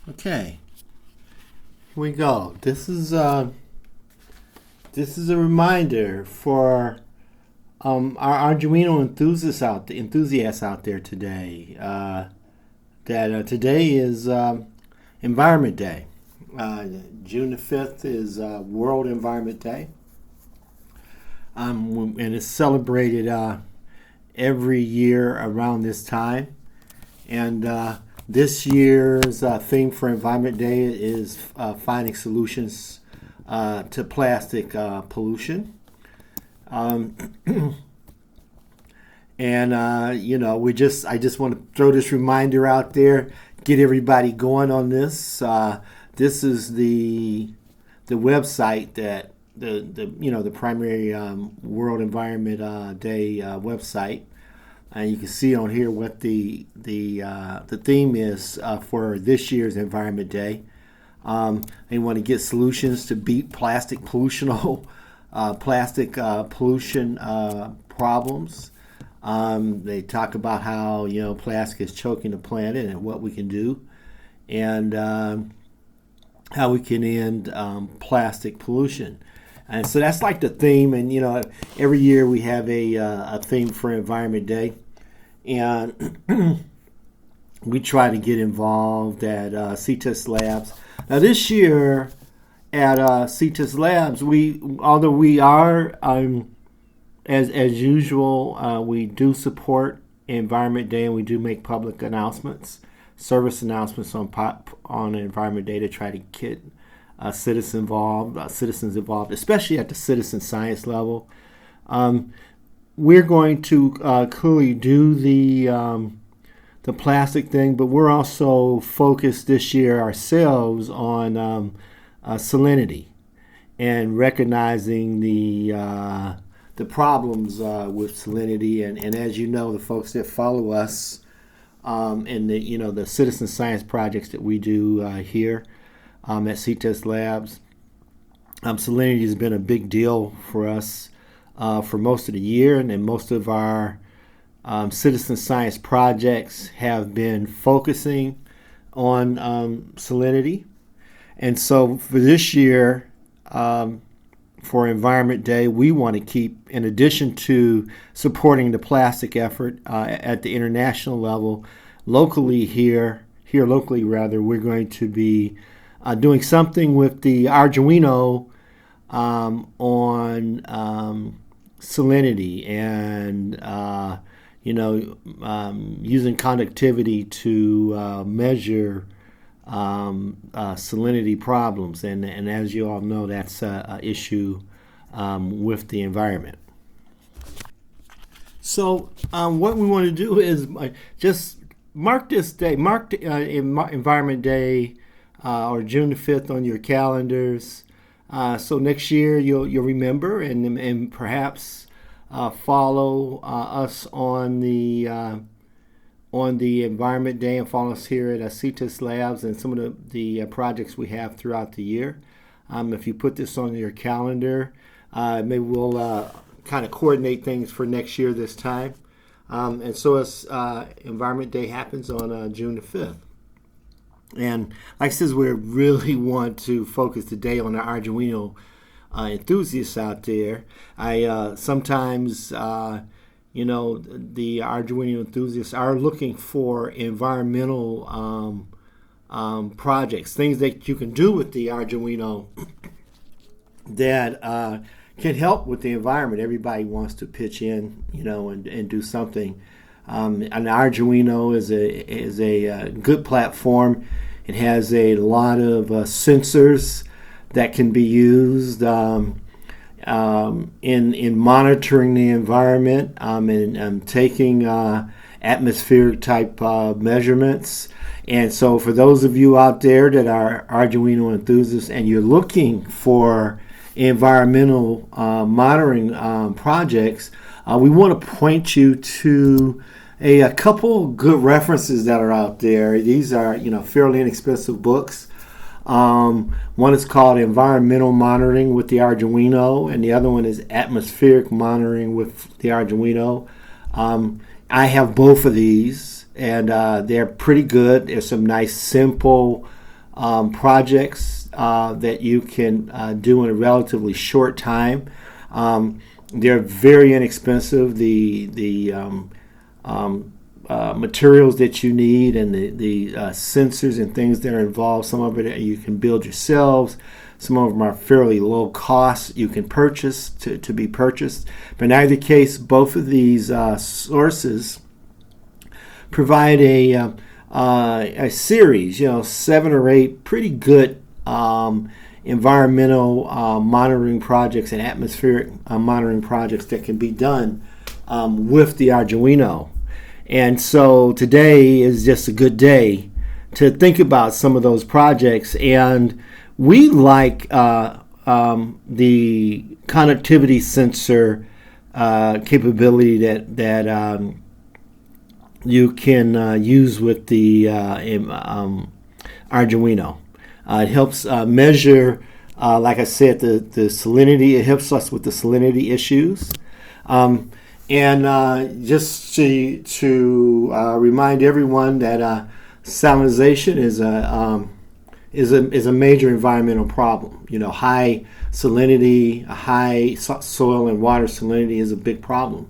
Okay, here we go. This is a reminder for our Arduino enthusiasts out there today. That today is Environment Day. June the 5th is World Environment Day, and it's celebrated every year around this time. And this year's theme for Environment Day is finding solutions to plastic pollution. And I just want to throw this reminder out there, get everybody going on this. This is the website that the primary World Environment Day website. And you can see on here what the theme is for this year's Environment Day. They want to get solutions to beat plastic pollution problems. They talk about how plastic is choking the planet and what we can do, and how we can end plastic pollution. And so that's like the theme. And every year we have a theme for Environment Day. And we try to get involved at Ctest Labs. Now this year at Ctest Labs, although we are, as usual, we do support Environment Day, and we do make public announcements, service announcements on Environment Day to try to get citizens involved, especially at the citizen science level. We're going to clearly do the plastic thing, but we're also focused this year ourselves on salinity and recognizing the problems with salinity. And as you know, the folks that follow us and the citizen science projects that we do here at Ctest Labs, salinity has been a big deal for us for most of the year, and then most of our citizen science projects have been focusing on salinity. And so for this year, for Environment Day, we want to keep, in addition to supporting the plastic effort at the international level, we're going to be doing something with the Arduino on salinity and using conductivity to measure salinity problems, and as you all know, that's an issue with the environment. So what we want to do is just mark this day, Environment Day or June the 5th on your calendars. So next year you'll remember and perhaps follow us on the Environment Day, and follow us here at Ctest Labs and some of the projects we have throughout the year. If you put this on your calendar, maybe we'll kind of coordinate things for next year this time. And so Environment Day happens on June the 5th. And like I said, we really want to focus today on the Arduino enthusiasts out there. I sometimes, the Arduino enthusiasts are looking for environmental projects, things that you can do with the Arduino that can help with the environment. Everybody wants to pitch in, and do something. An Arduino is a good platform. It has a lot of sensors that can be used in monitoring the environment and taking atmospheric type measurements. And so for those of you out there that are Arduino enthusiasts and you're looking for environmental monitoring projects, we want to point you to a couple good references that are out there. These are fairly inexpensive books. One is called Environmental Monitoring with the Arduino, and the other one is Atmospheric Monitoring with the Arduino. I have both of these, and they're pretty good. There's some nice, simple projects that you can do in a relatively short time. They're very inexpensive. The materials that you need and the sensors and things that are involved, some of it you can build yourselves. Some of them are fairly low cost. You can purchase to be purchased. But in either case, both of these sources provide a series, 7 or 8 pretty good environmental monitoring projects and atmospheric monitoring projects that can be done with the Arduino. And so today is just a good day to think about some of those projects. And we like the connectivity sensor capability that you can use with the Arduino. It helps measure, like I said, the salinity. It helps us with the salinity issues. And just to remind everyone that salinization is a major environmental problem. High salinity, high soil and water salinity is a big problem.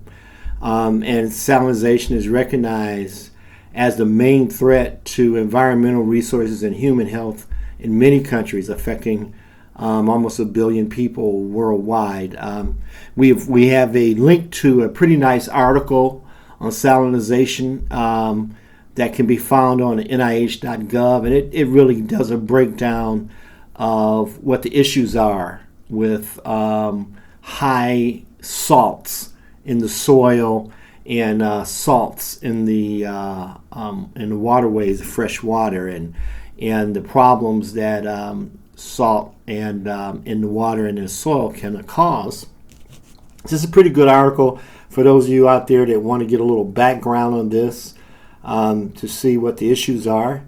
And salinization is recognized as the main threat to environmental resources and human health in many countries, affecting almost 1 billion people worldwide. We have a link to a pretty nice article on salinization that can be found on nih.gov, and it really does a breakdown of what the issues are with high salts in the soil and salts in the waterways, fresh water, and the problems that salt and in the water and in the soil can cause. This is a pretty good article for those of you out there that want to get a little background on this, to see what the issues are.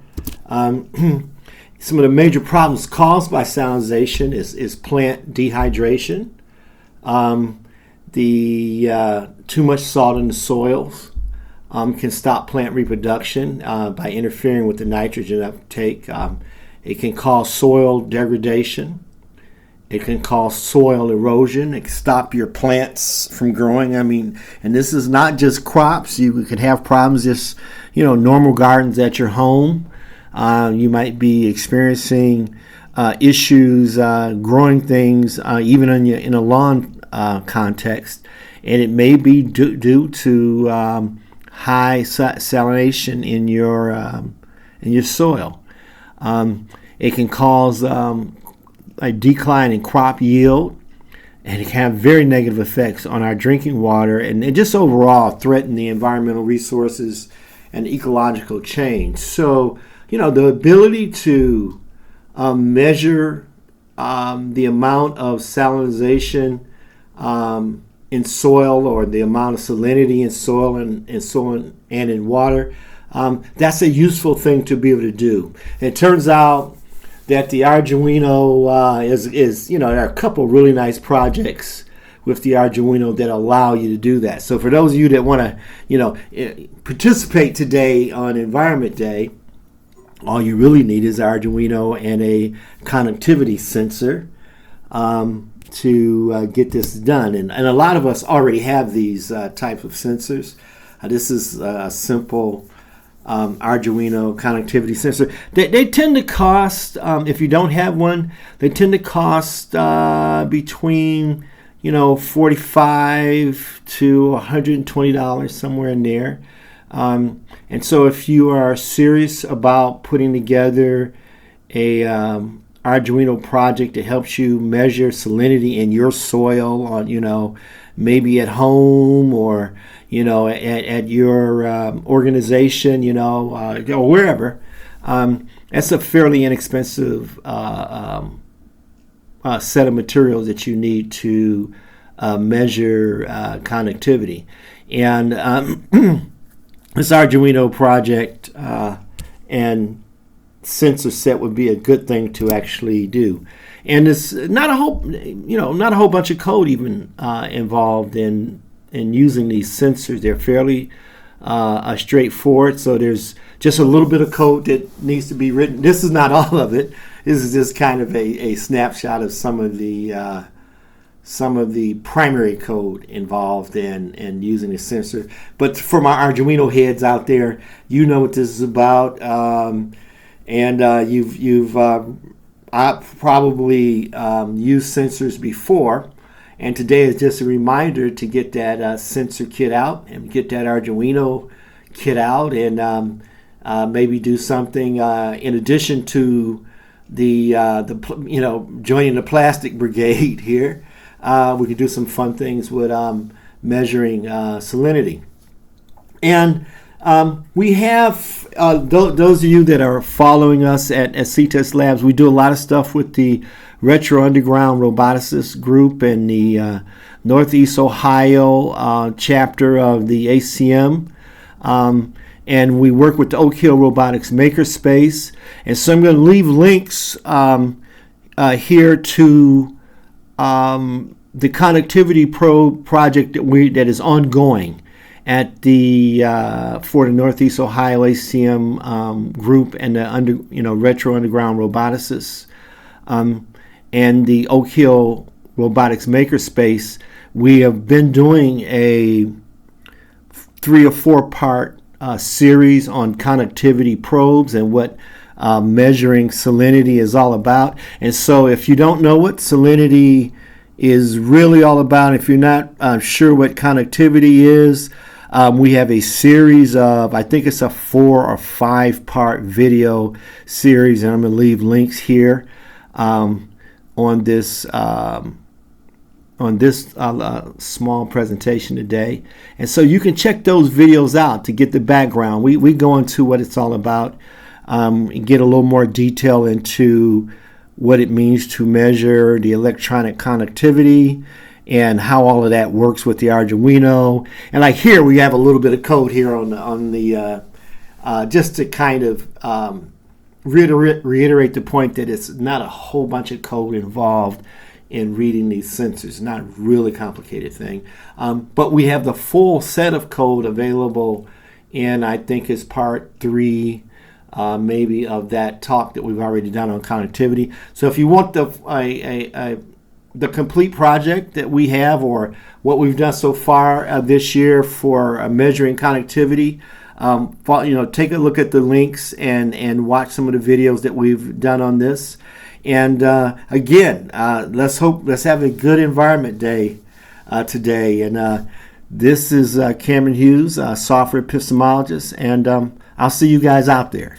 Some of the major problems caused by salinization is plant dehydration, too much salt in the soils can stop plant reproduction by interfering with the nitrogen uptake. It can cause soil degradation. It can cause soil erosion. It can stop your plants from growing. And this is not just crops. You could have problems just, normal gardens at your home. You might be experiencing issues growing things even in a lawn context. And it may be due to high salination in your soil. It can cause a decline in crop yield, and it can have very negative effects on our drinking water and just overall threaten the environmental resources and ecological change. So, the ability to measure the amount of salinization in soil, or the amount of salinity in soil and in water, that's a useful thing to be able to do. And it turns out that the Arduino is there are a couple really nice projects with the Arduino that allow you to do that. So for those of you that want to, participate today on Environment Day, all you really need is Arduino and a connectivity sensor to get this done. And a lot of us already have these types of sensors. This is a simple Arduino connectivity sensor. They tend to cost, if you don't have one, they tend to cost between $45 to $120, somewhere in there. And so if you are serious about putting together a Arduino project that helps you measure salinity in your soil on, maybe at home or, at your organization, or wherever, that's a fairly inexpensive set of materials that you need to measure connectivity. And this Arduino project and sensor set would be a good thing to actually do. And it's not a whole bunch of code even involved in using these sensors. They're fairly straightforward. So there's just a little bit of code that needs to be written. This is not all of it. This is just kind of a snapshot of some of the primary code involved in using the sensor. But for my Arduino heads out there, you know what this is about, and you've probably used sensors before. And today is just a reminder to get that sensor kit out and get that Arduino kit out, and maybe do something in addition to the joining the plastic brigade here. We could do some fun things with measuring salinity. And we have, those of you that are following us at Ctest Labs, we do a lot of stuff with the Retro Underground Roboticists group and the Northeast Ohio chapter of the ACM. And we work with the Oak Hill Robotics Makerspace. And so I'm going to leave links here to the connectivity probe project that is ongoing at the for the Northeast Ohio ACM group and the Retro Underground Roboticists and the Oak Hill Robotics Makerspace. We have been doing a 3 or 4 part series on connectivity probes and what measuring salinity is all about. And so if you don't know what salinity is really all about, if you're not sure what connectivity is, we have a series of, I think it's a 4 or 5 part video series, and I'm going to leave links here on this small presentation today. And so you can check those videos out to get the background. We go into what it's all about, and get a little more detail into what it means to measure the electronic connectivity and how all of that works with the Arduino. And like here, we have a little bit of code here on the just to kind of reiterate the point that it's not a whole bunch of code involved in reading these sensors. Not a really complicated thing. But we have the full set of code available in, I think, is part 3 maybe of that talk that we've already done on connectivity. So if you want the complete project that we have, or what we've done so far this year for measuring connectivity, take a look at the links and watch some of the videos that we've done on this. And again, let's have a good environment day today. And this is Cameron Hughes, software epistemologist, and I'll see you guys out there.